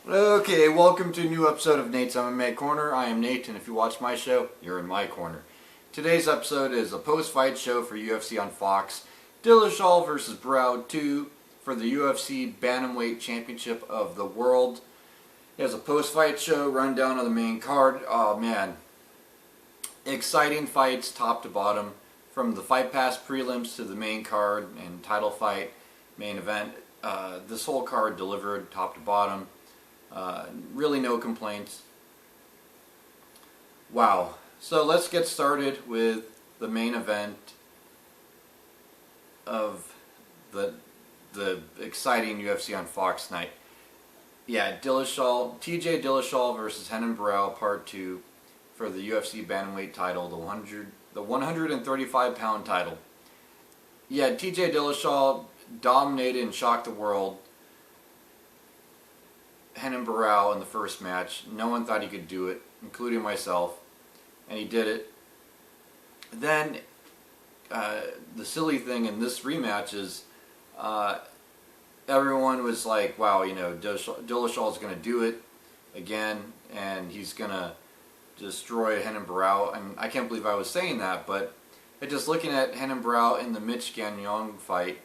Okay, welcome to a new episode of Nate's MMA Corner. I am Nate, and if you watch my show, you're in my corner. Today's episode is a post-fight show for UFC on Fox. Dillashaw versus Barao 2 for the UFC Bantamweight Championship of the World. It has a post-fight show, rundown of the main card. Oh man, exciting fights top to bottom. From the Fight Pass prelims to the main card and title fight, main event. This whole card delivered top to bottom. Really no complaints. Wow. So let's get started with the main event of the exciting UFC on Fox night. Yeah, TJ Dillashaw versus Renan Barao Part 2 for the UFC Bantamweight title, the 135-pound title. Yeah, TJ Dillashaw dominated and shocked the world. Renan Barao in the first match. No one thought he could do it, including myself, and he did it. Then the silly thing in this rematch is everyone was like, wow, you know, Dillashaw's going to do it again, and he's going to destroy Renan Barao. And I can't believe I was saying that, but just looking at Renan Barao in the Mitch Gagnon fight,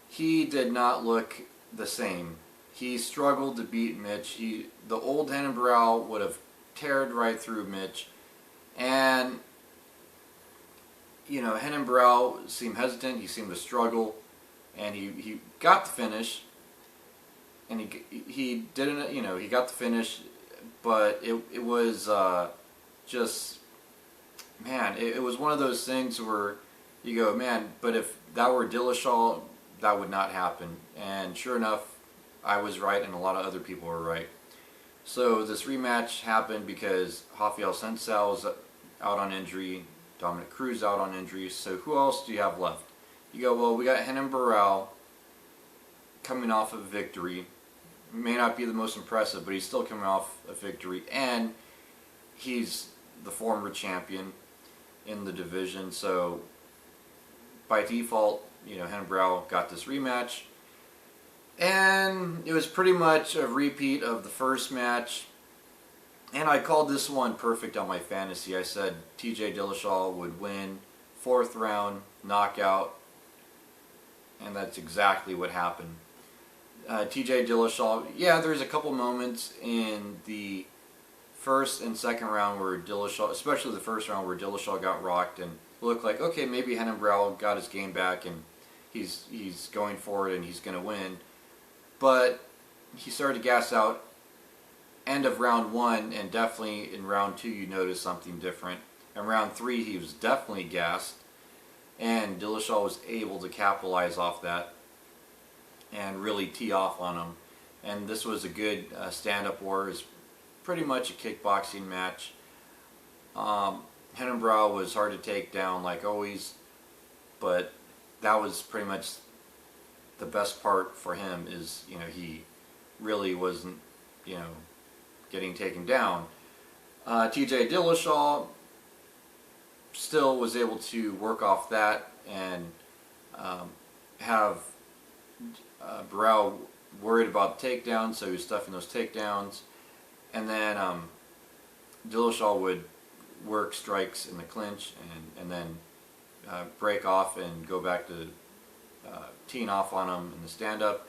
he did not look the same. He struggled to beat Mitch. The old Renan Barao would have teared right through Mitch. And, you know, Renan Barao seemed hesitant. He seemed to struggle. And he got the finish. And he didn't, you know, he got the finish. But it was just, man, it was one of those things where you go, man, but if that were Dillashaw, that would not happen. And sure enough, I was right and a lot of other people were right. So this rematch happened because Rafael Sensao was out on injury, Dominic Cruz out on injury, so who else do you have left? You go, well, we got Renan Barao coming off of a victory. May not be the most impressive, but he's still coming off a victory, and he's the former champion in the division, so by default, you know, Renan Barao got this rematch. And it was pretty much a repeat of the first match. And I called this one perfect on my fantasy. I said TJ Dillashaw would win, 4th round, knockout. And that's exactly what happened. TJ Dillashaw, yeah, there's a couple moments in the first and second round where Dillashaw, especially the first round where Dillashaw got rocked and looked like, okay, maybe Renan Barao got his game back and he's going for it and he's going to win. But he started to gas out end of round 1, and definitely in round 2 you noticed something different. In round 3 he was definitely gassed, and Dillashaw was able to capitalize off that and really tee off on him. And this was a good stand-up war. It was pretty much a kickboxing match. Renan Barao was hard to take down like always, but that was pretty much the best part for him is, you know, he really wasn't, you know, getting taken down. TJ Dillashaw still was able to work off that and have Barao worried about takedowns, so he was stuffing those takedowns. And then Dillashaw would work strikes in the clinch and then break off and go back to teeing off on him in the stand-up.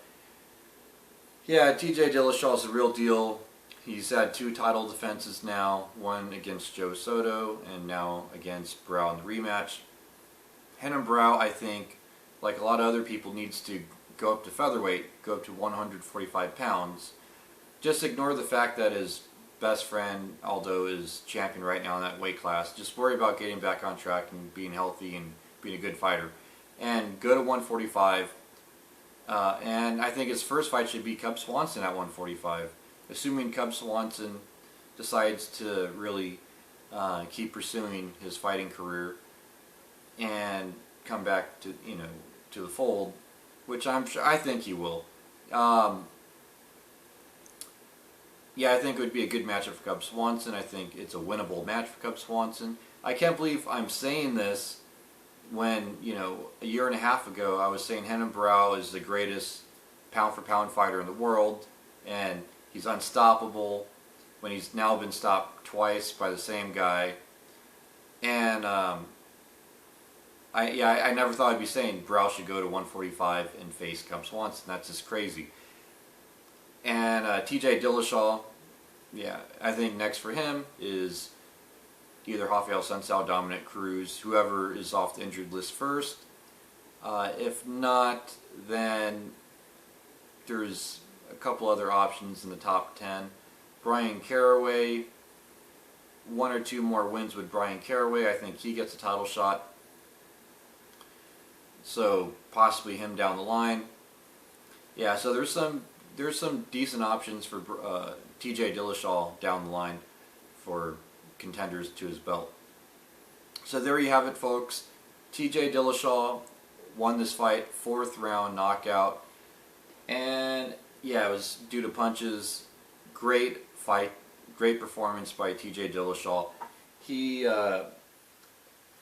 Yeah, TJ Dillashaw is the real deal. He's had 2 title defenses now, one against Joe Soto and now against Barao in the rematch. Renan Barao, I think, like a lot of other people, needs to go up to featherweight, go up to 145 pounds. Just ignore the fact that his best friend Aldo is champion right now in that weight class. Just worry about getting back on track and being healthy and being a good fighter. And go to 145. And I think his first fight should be Cub Swanson at 145. Assuming Cub Swanson decides to really keep pursuing his fighting career and come back to, you know, to the fold, which I think he will. Yeah, I think it would be a good matchup for Cub Swanson. I think it's a winnable match for Cub Swanson. I can't believe I'm saying this when, you know, a year and a half ago I was saying Renan Barao is the greatest pound-for-pound fighter in the world, and He's unstoppable when he's now been stopped twice by the same guy. And I never thought I'd be saying Barao should go to 145 and face Cub Swanson. That's just crazy. And TJ Dillashaw, yeah, I think next for him is either Rafael Sensao, Dominic Cruz, whoever is off the injured list first. If not, then there's a couple other options in the top 10. Brian Caraway, one or two more wins with Brian Caraway. I think he gets a title shot. So possibly him down the line. Yeah, so there's some decent options for TJ Dillashaw down the line for contenders to his belt. So there you have it, folks. TJ Dillashaw won this fight, 4th round knockout. And yeah, it was due to punches. Great fight, great performance by TJ Dillashaw. He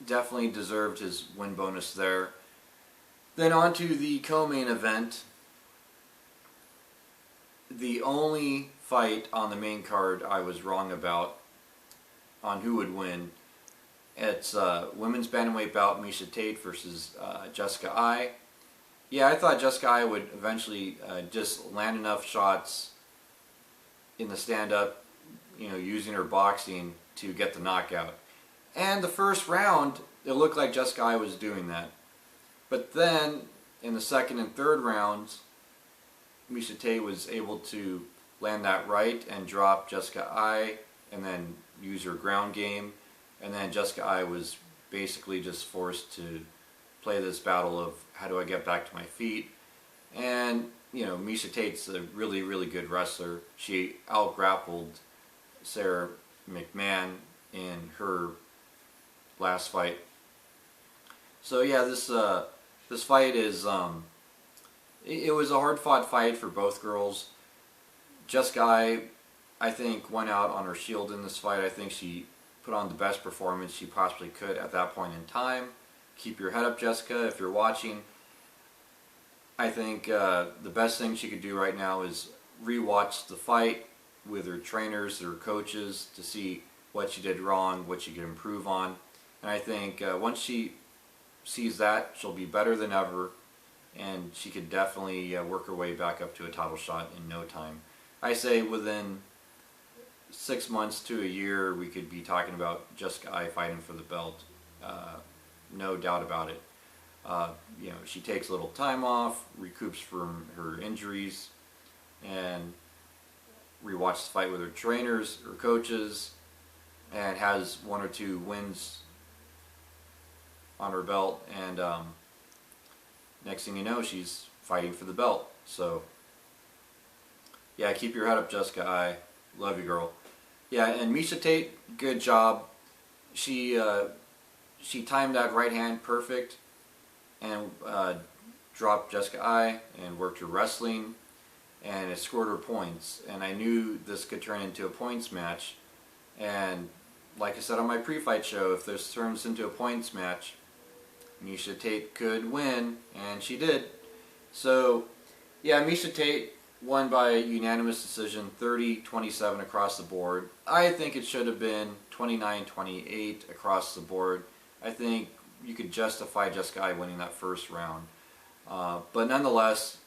definitely deserved his win bonus there. Then on to the co-main event. The only fight on the main card I was wrong about on who would win. It's women's bantamweight bout, Miesha Tate versus Jessica Eye. Yeah, I thought Jessica Eye would eventually just land enough shots in the stand-up, you know, using her boxing to get the knockout. And the first round, it looked like Jessica Eye was doing that. But then, in the second and third rounds, Miesha Tate was able to land that right and drop Jessica Eye and then use her ground game. And then Jessica Eye was basically just forced to play this battle of how do I get back to my feet. And, you know, Miesha Tate's a really, really good wrestler. She out-grappled Sarah McMahon in her last fight. So yeah, this fight is, it was a hard-fought fight for both girls. Jessica Eye, I think, went out on her shield in this fight. I think she put on the best performance she possibly could at that point in time. Keep your head up, Jessica, if you're watching. I think the best thing she could do right now is re-watch the fight with her trainers, her coaches, to see what she did wrong, what she could improve on. And I think once she sees that, she'll be better than ever, and she could definitely work her way back up to a title shot in no time. I say within 6 months to a year, we could be talking about Jessica Eye fighting for the belt. No doubt about it. You know, she takes a little time off, recoups from her injuries, and rewatches the fight with her trainers, her coaches, and has 1 or 2 wins on her belt, and next thing you know, she's fighting for the belt. So yeah, keep your head up, Jessica Eye. Love you, girl. Yeah, and Miesha Tate, good job. She timed that right hand perfect and dropped Jessica Eye and worked her wrestling, and it scored her points. And I knew this could turn into a points match. And like I said on my pre-fight show, if this turns into a points match, Miesha Tate could win, and she did. So yeah, Miesha Tate won by unanimous decision, 30-27 across the board. I think it should have been 29-28 across the board. I think you could justify Jessica Eye winning that first round. But nonetheless,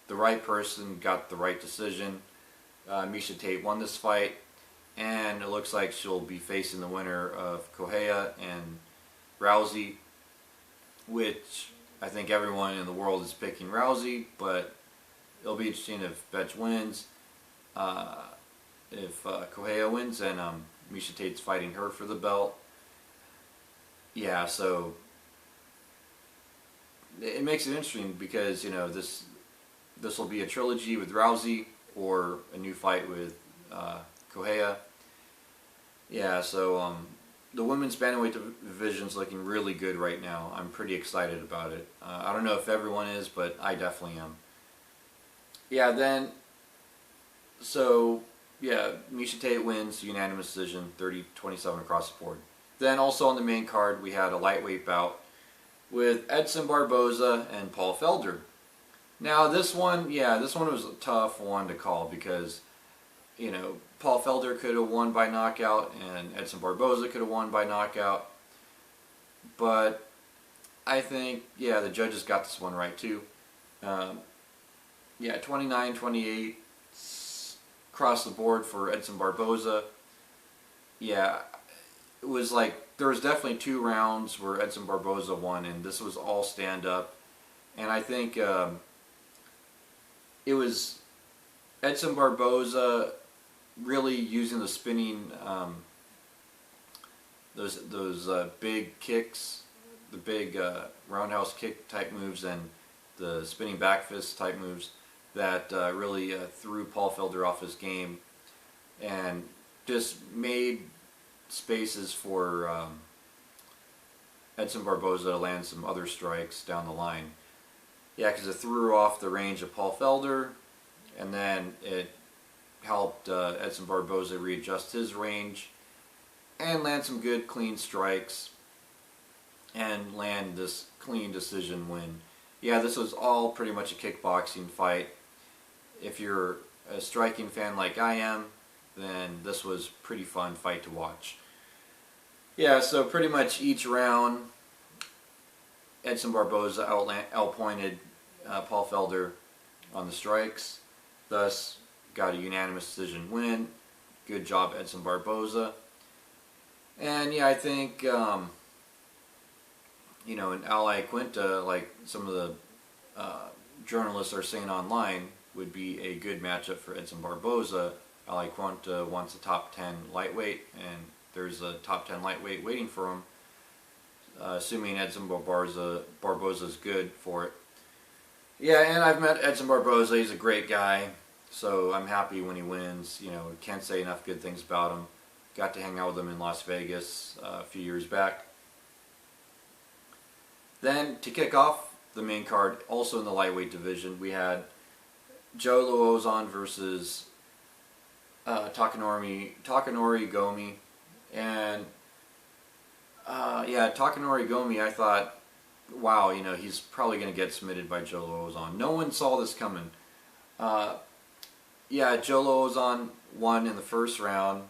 the right person got the right decision. Miesha Tate won this fight, and it looks like she'll be facing the winner of Correia and Rousey, which I think everyone in the world is picking Rousey, but it'll be interesting if Betch wins. If Correia wins, and Miesha Tate's fighting her for the belt. Yeah, so it makes it interesting because, you know, this will be a trilogy with Rousey or a new fight with Correia. Yeah, so the women's bantamweight division's looking really good right now. I'm pretty excited about it. I don't know if everyone is, but I definitely am. Yeah, then, so, yeah, Miesha Tate wins unanimous decision, 30-27 across the board. Then also on the main card, we had a lightweight bout with Edson Barboza and Paul Felder. Now this one, yeah, this one was a tough one to call because Paul Felder could have won by knockout, and Edson Barboza could have won by knockout. But I think, yeah, the judges got this one right too. Yeah, 29-28 across the board for Edson Barboza. Yeah, it was like, there was definitely 2 rounds where Edson Barboza won, and this was all stand-up. And I think it was Edson Barboza really using the spinning, those big kicks, the big roundhouse kick type moves, and the spinning back fist type moves that really threw Paul Felder off his game, and just made spaces for Edson Barboza to land some other strikes down the line. Yeah, because it threw off the range of Paul Felder, and then it helped Edson Barboza readjust his range and land some good clean strikes and land this clean decision win. Yeah, this was all pretty much a kickboxing fight. If you're a striking fan like I am, then this was a pretty fun fight to watch. Yeah, so pretty much each round, Edson Barboza outpointed Paul Felder on the strikes, thus got a unanimous decision win. Good job, Edson Barboza. And yeah, I think in Ally Quinta, like some of the journalists are saying online, would be a good matchup for Edson Barboza. Ally Quinta wants a top 10 lightweight, and there's a top 10 lightweight waiting for him, assuming Edson Barboza is good for it. Yeah, and I've met Edson Barboza. He's a great guy, so I'm happy when he wins. Can't say enough good things about him. Got to hang out with him in Las Vegas a few years back. Then, to kick off the main card, also in the lightweight division, we had Joe Lauzon versus Takanori Gomi. And yeah, Takanori Gomi, I thought, wow, he's probably going to get submitted by Joe Lauzon. No one saw this coming. Yeah, Joe Lauzon won in the first round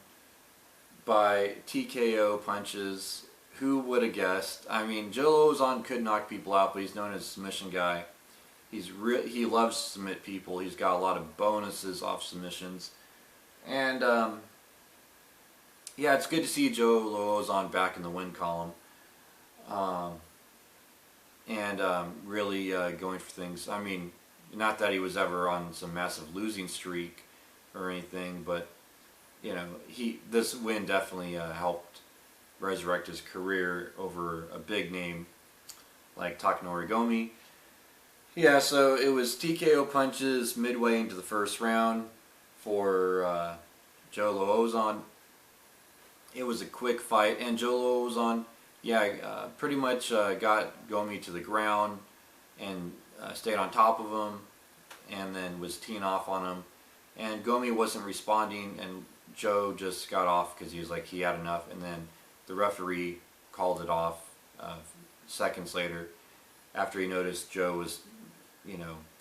by TKO punches. Who would have guessed? I mean, Joe Lauzon could knock people out, but he's known as a submission guy. He loves to submit people. He's got a lot of bonuses off submissions. And yeah, it's good to see Joe Lauzon back in the win column. And really going for things. I mean, not that he was ever on some massive losing streak or anything, but this win definitely helped resurrect his career over a big name like Takanori Gomi. Yeah, so it was TKO punches midway into the first round for Joe Lauzon. It was a quick fight, and Joe Lauzon, yeah, pretty much got Gomi to the ground and stayed on top of him, and then was teeing off on him. And Gomi wasn't responding, and Joe just got off because he was like, he had enough, and then the referee called it off seconds later after he noticed Joe was,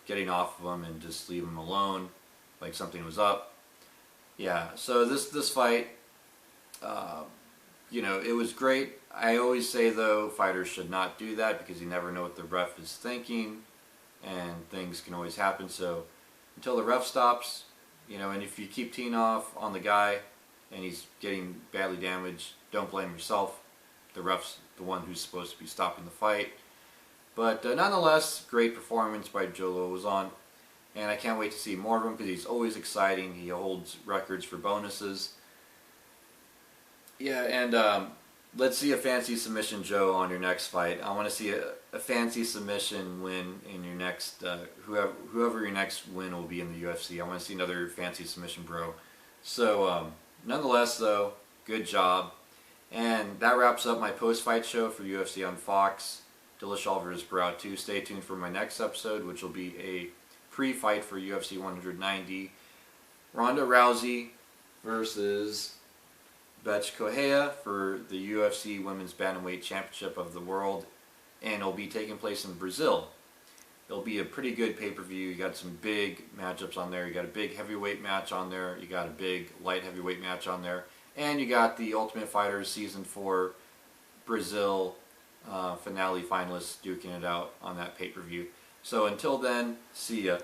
getting off of him and just leave him alone, like something was up. Yeah, so this fight, it was great. I always say, though, fighters should not do that because you never know what the ref is thinking, and things can always happen. So until the ref stops, and if you keep teeing off on the guy and he's getting badly damaged, don't blame yourself. The ref's the one who's supposed to be stopping the fight. But nonetheless, great performance by Joe Lauzon, and I can't wait to see more of him because he's always exciting. He holds records for bonuses. Yeah, and let's see a fancy submission, Joe, on your next fight. I want to see a fancy submission win in your next, whoever your next win will be in the UFC. I want to see another fancy submission, bro. So, nonetheless, though, good job. And that wraps up my post-fight show for UFC on Fox, Dillashaw vs. Barao 2. Stay tuned for my next episode, which will be a pre-fight for UFC 190. Ronda Rousey versus Bethe Correia for the UFC Women's Bantamweight Championship of the World, and it'll be taking place in Brazil. It'll be a pretty good pay-per-view. You got some big matchups on there. You got a big heavyweight match on there. You got a big light heavyweight match on there. And you got the Ultimate Fighter Season 4 Brazil finale finalists duking it out on that pay-per-view. So until then, see ya.